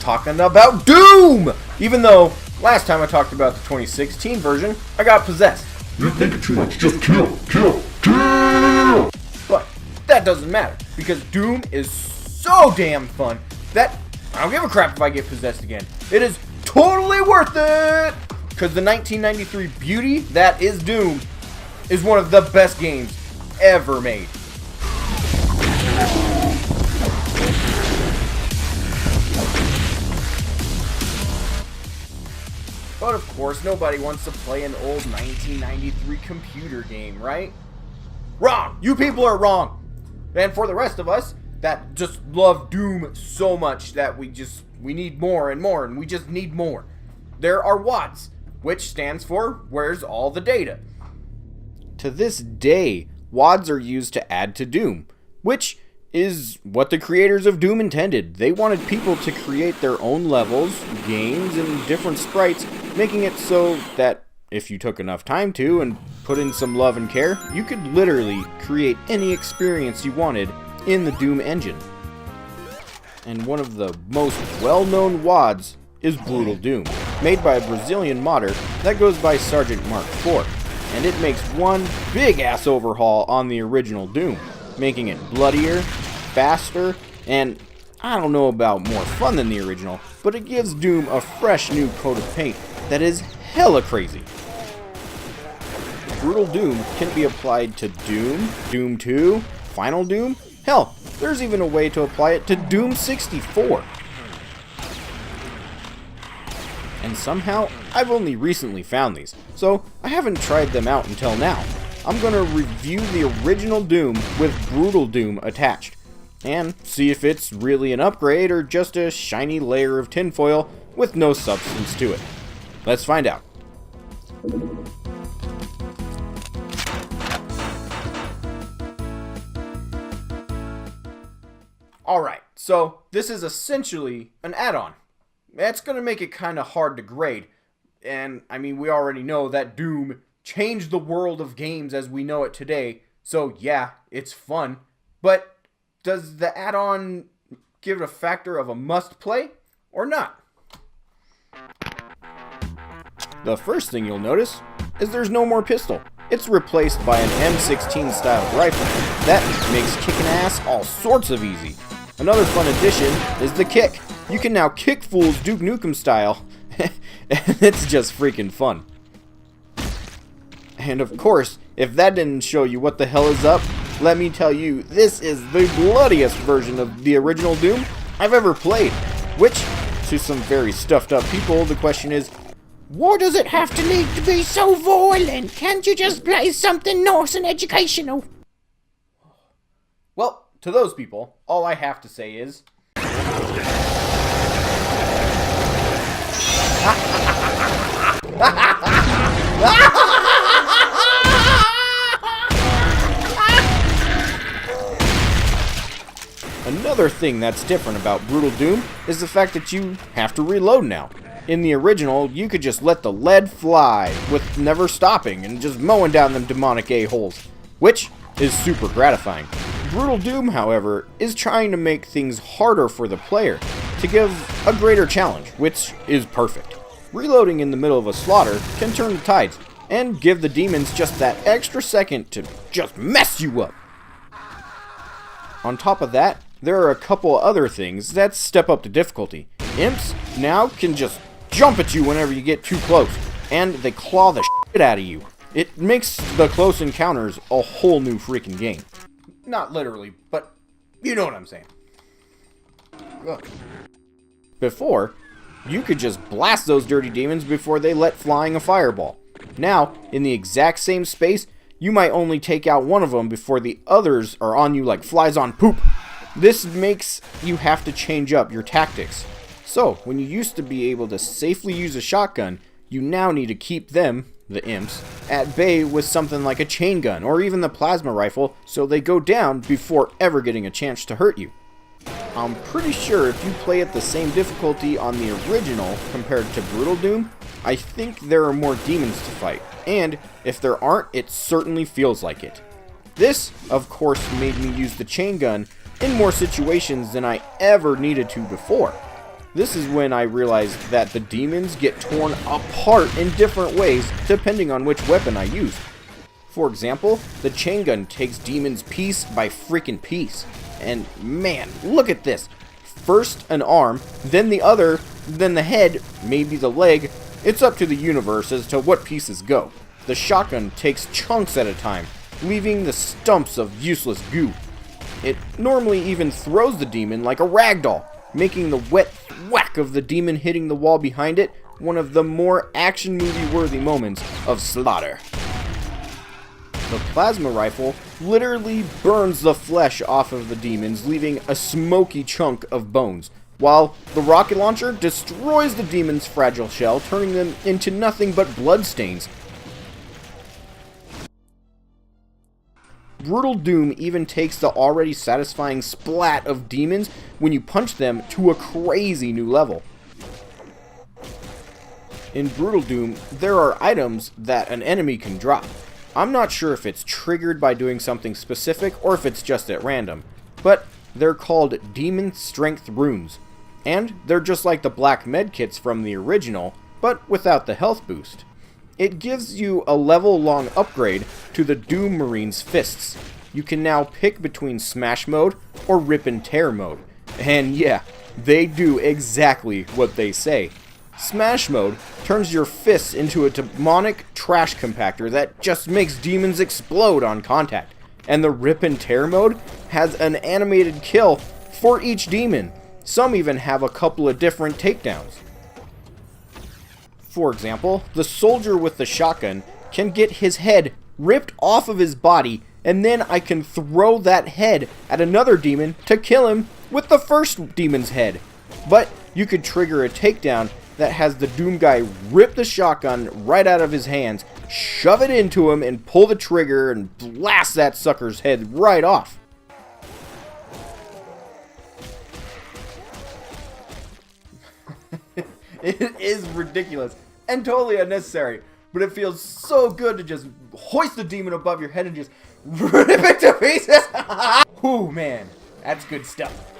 talking about Doom! Even though, last time I talked about the 2016 version, I got possessed. You're thinking too much, just kill, kill, kill! But that doesn't matter, because Doom is so damn fun that I don't give a crap if I get possessed again. It is totally worth it! Because the 1993 beauty that is Doom is one of the best games ever made. But of course, nobody wants to play an old 1993 computer game, right? Wrong! You people are wrong! And for the rest of us that just love Doom so much that we need more and more, and we just need more, there are WADs, which stands for Where's All the Data? To this day, WADs are used to add to Doom, which is what the creators of Doom intended. They wanted people to create their own levels, games, and different sprites, making it so that if you took enough time to and put in some love and care, you could literally create any experience you wanted in the Doom engine. And one of the most well-known WADs is Brutal Doom, made by a Brazilian modder that goes by Sergeant Mark IV, and it makes one big-ass overhaul on the original Doom, making it bloodier, faster, and I don't know about more fun than the original, but it gives Doom a fresh new coat of paint that is hella crazy. Brutal Doom can be applied to Doom, Doom 2, Final Doom, hell, there's even a way to apply it to Doom 64. And somehow, I've only recently found these, so I haven't tried them out until now. I'm going to review the original Doom with Brutal Doom attached, and see if it's really an upgrade or just a shiny layer of tinfoil with no substance to it. Let's find out. Alright, so this is essentially an add-on. That's going to make it kind of hard to grade, and I mean, we already know that Doom changed the world of games as we know it today, so yeah, it's fun, but does the add-on give it a factor of a must-play or not? The first thing you'll notice is there's no more pistol. It's replaced by an M16 style rifle that makes kicking ass all sorts of easy. Another fun addition is the kick. You can now kick fools Duke Nukem style, and it's just freaking fun. And of course, if that didn't show you what the hell is up, let me tell you, this is the bloodiest version of the original Doom I've ever played. Which, to some very stuffed up people, the question is, why does it have to need to be so violent? Can't you just play something nice and educational? Well, to those people, all I have to say is... Another thing that's different about Brutal Doom is the fact that you have to reload now. In the original, you could just let the lead fly with never stopping and just mowing down them demonic a-holes, which is super gratifying. Brutal Doom, however, is trying to make things harder for the player to give a greater challenge, which is perfect. Reloading in the middle of a slaughter can turn the tides and give the demons just that extra second to just mess you up. On top of that, there are a couple other things that step up the difficulty. Imps now can just jump at you whenever you get too close, and they claw the shit out of you. It makes the close encounters a whole new freaking game. Not literally, but you know what I'm saying. Ugh. Before, you could just blast those dirty demons before they let flying a fireball. Now, in the exact same space, you might only take out one of them before the others are on you like flies on poop. This makes you have to change up your tactics. So, when you used to be able to safely use a shotgun, you now need to keep them, the imps, at bay with something like a chain gun or even the plasma rifle so they go down before ever getting a chance to hurt you. I'm pretty sure if you play at the same difficulty on the original compared to Brutal Doom, I think there are more demons to fight, and if there aren't, it certainly feels like it. This, of course, made me use the chain gun in more situations than I ever needed to before. This is when I realized that the demons get torn apart in different ways depending on which weapon I use. For example, the chain gun takes demons piece by freaking piece. And man, look at this. First an arm, then the other, then the head, maybe the leg. It's up to the universe as to what pieces go. The shotgun takes chunks at a time, leaving the stumps of useless goo. It normally even throws the demon like a ragdoll, making the wet whack of the demon hitting the wall behind it one of the more action movie worthy moments of slaughter. The plasma rifle literally burns the flesh off of the demons, leaving a smoky chunk of bones, while the rocket launcher destroys the demon's fragile shell, turning them into nothing but bloodstains. Brutal Doom even takes the already satisfying splat of demons when you punch them to a crazy new level. In Brutal Doom, there are items that an enemy can drop. I'm not sure if it's triggered by doing something specific or if it's just at random, but they're called Demon Strength Runes, and they're just like the black medkits from the original, but without the health boost. It gives you a level-long upgrade to the Doom Marine's fists. You can now pick between Smash Mode or Rip and Tear Mode. And yeah, they do exactly what they say. Smash Mode turns your fists into a demonic trash compactor that just makes demons explode on contact. And the Rip and Tear Mode has an animated kill for each demon. Some even have a couple of different takedowns. For example, the soldier with the shotgun can get his head ripped off of his body, and then I can throw that head at another demon to kill him with the first demon's head. But you could trigger a takedown that has the Doom guy rip the shotgun right out of his hands, shove it into him, and pull the trigger and blast that sucker's head right off. It is ridiculous and totally unnecessary, but it feels so good to just hoist the demon above your head and just rip it to pieces. Whew, man, that's good stuff.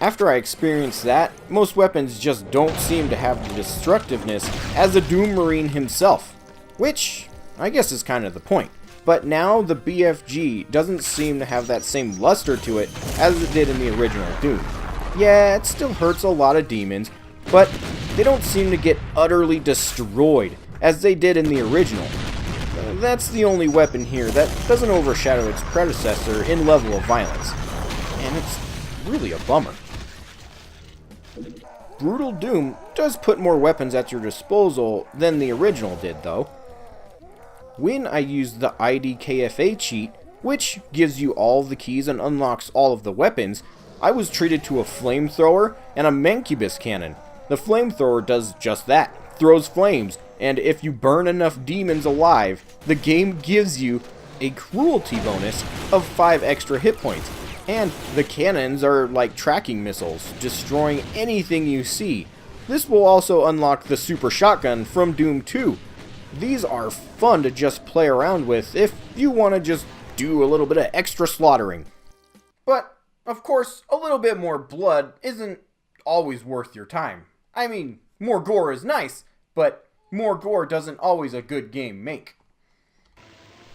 After I experienced that, most weapons just don't seem to have the destructiveness as the Doom Marine himself, which I guess is kind of the point. But now the BFG doesn't seem to have that same luster to it as it did in the original Doom. Yeah, it still hurts a lot of demons, but they don't seem to get utterly destroyed as they did in the original. That's the only weapon here that doesn't overshadow its predecessor in level of violence, and it's really a bummer. Brutal Doom does put more weapons at your disposal than the original did, though. When I used the IDKFA cheat, which gives you all the keys and unlocks all of the weapons, I was treated to a flamethrower and a Mancubus cannon. The flamethrower does just that, throws flames, and if you burn enough demons alive, the game gives you a cruelty bonus of 5 extra hit points. And the cannons are like tracking missiles, destroying anything you see. This will also unlock the Super Shotgun from Doom 2. These are fun to just play around with if you want to just do a little bit of extra slaughtering. But, of course, a little bit more blood isn't always worth your time. I mean, more gore is nice, but more gore doesn't always a good game make.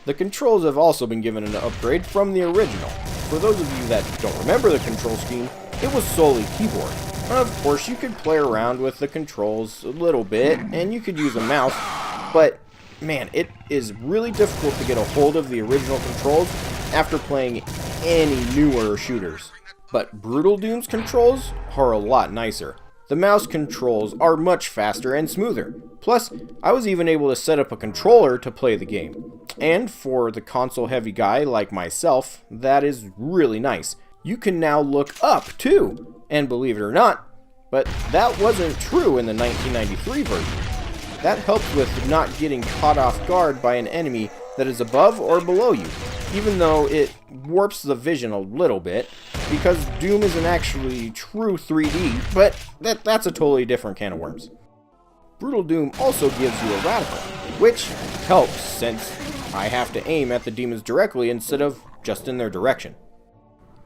The controls have also been given an upgrade from the original. For those of you that don't remember the control scheme, it was solely keyboard. Of course, you could play around with the controls a little bit, and you could use a mouse, but man, it is really difficult to get a hold of the original controls after playing any newer shooters. But Brutal Doom's controls are a lot nicer. The mouse controls are much faster and smoother. Plus, I was even able to set up a controller to play the game. And for the console-heavy guy like myself, that is really nice. You can now look up, too. And believe it or not, but that wasn't true in the 1993 version. That helps with not getting caught off guard by an enemy that is above or below you, even though it warps the vision a little bit, because Doom isn't actually true 3D, but that's a totally different can of worms. Brutal Doom also gives you a radical, which helps since I have to aim at the demons directly instead of just in their direction.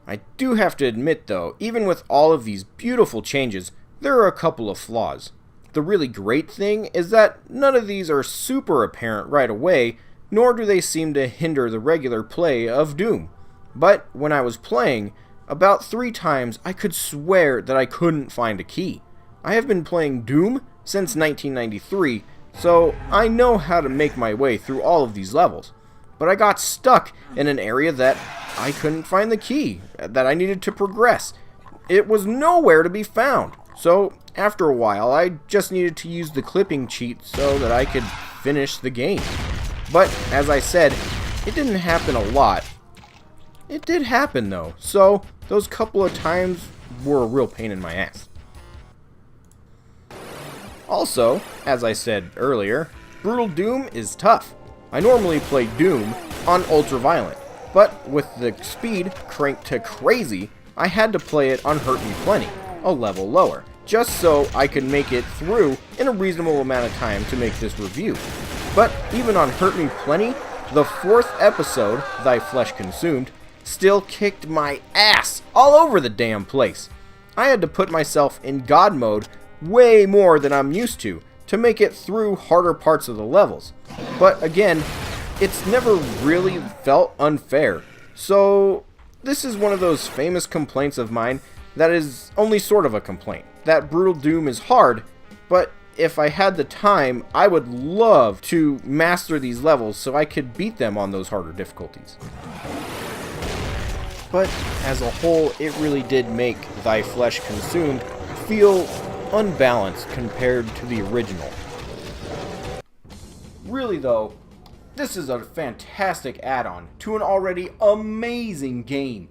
I do have to admit though, even with all of these beautiful changes, There are a couple of flaws. The really great thing is that none of these are super apparent right away, nor do they seem to hinder the regular play of Doom. But when I was playing, about 3 times I could swear that I couldn't find a key. I have been playing Doom since 1993, so I know how to make my way through all of these levels. But I got stuck in an area that I couldn't find the key that I needed to progress. It was nowhere to be found. So after a while, I just needed to use the clipping cheat so that I could finish the game. But as I said, it didn't happen a lot. It did happen though, so those couple of times were a real pain in my ass. Also, as I said earlier, Brutal Doom is tough. I normally play Doom on Ultra Violent, but with the speed cranked to crazy, I had to play it on Hurt Me Plenty, a level lower, just so I could make it through in a reasonable amount of time to make this review. But even on Hurt Me Plenty, the 4th episode, Thy Flesh Consumed, still kicked my ass all over the damn place. I had to put myself in God mode way more than I'm used to make it through harder parts of the levels. But again, it's never really felt unfair. So this is one of those famous complaints of mine that is only sort of a complaint. That Brutal Doom is hard, but if I had the time, I would love to master these levels so I could beat them on those harder difficulties. But as a whole, it really did make Thy Flesh Consumed feel unbalanced compared to the original. Really though, this is a fantastic add-on to an already amazing game.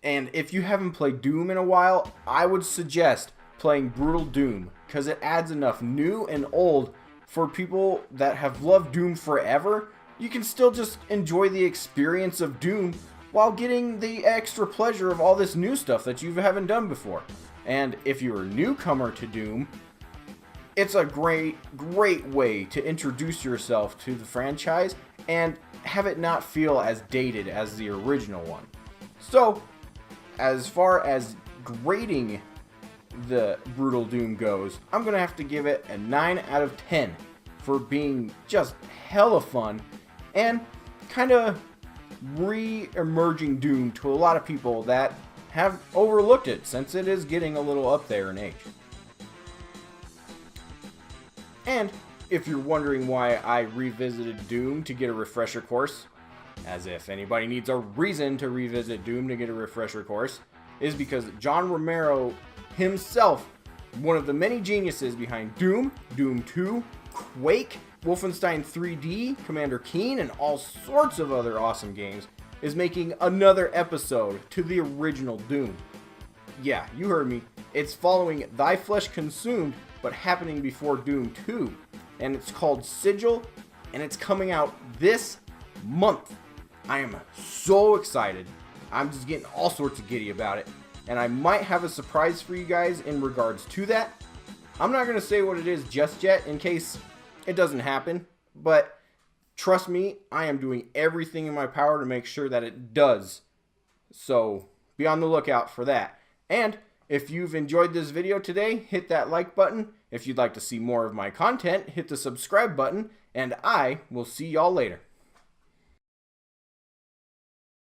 And if you haven't played Doom in a while, I would suggest playing Brutal Doom, because it adds enough new and old for people that have loved Doom forever. You can still just enjoy the experience of Doom while getting the extra pleasure of all this new stuff that you haven't done before. And if you're a newcomer to Doom, it's a great way to introduce yourself to the franchise and have it not feel as dated as the original one. So, as far as grading the Brutal Doom goes, I'm going to have to give it a 9 out of 10 for being just hella fun and kind of re-emerging Doom to a lot of people that have overlooked it since it is getting a little up there in age. And if you're wondering why I revisited Doom to get a refresher course, as if anybody needs a reason to revisit Doom to get a refresher course, is because John Romero himself, one of the many geniuses behind Doom, Doom 2, Quake, Wolfenstein 3D, Commander Keen, and all sorts of other awesome games, is making another episode to the original Doom. Yeah, you heard me. It's following Thy Flesh Consumed, but happening before Doom 2. And it's called SIGIL, and it's coming out this month. I am so excited. I'm just getting all sorts of giddy about it. And I might have a surprise for you guys in regards to that. I'm not going to say what it is just yet in case it doesn't happen. But trust me, I am doing everything in my power to make sure that it does. So be on the lookout for that. And if you've enjoyed this video today, hit that like button. If you'd like to see more of my content, hit the subscribe button. And I will see y'all later.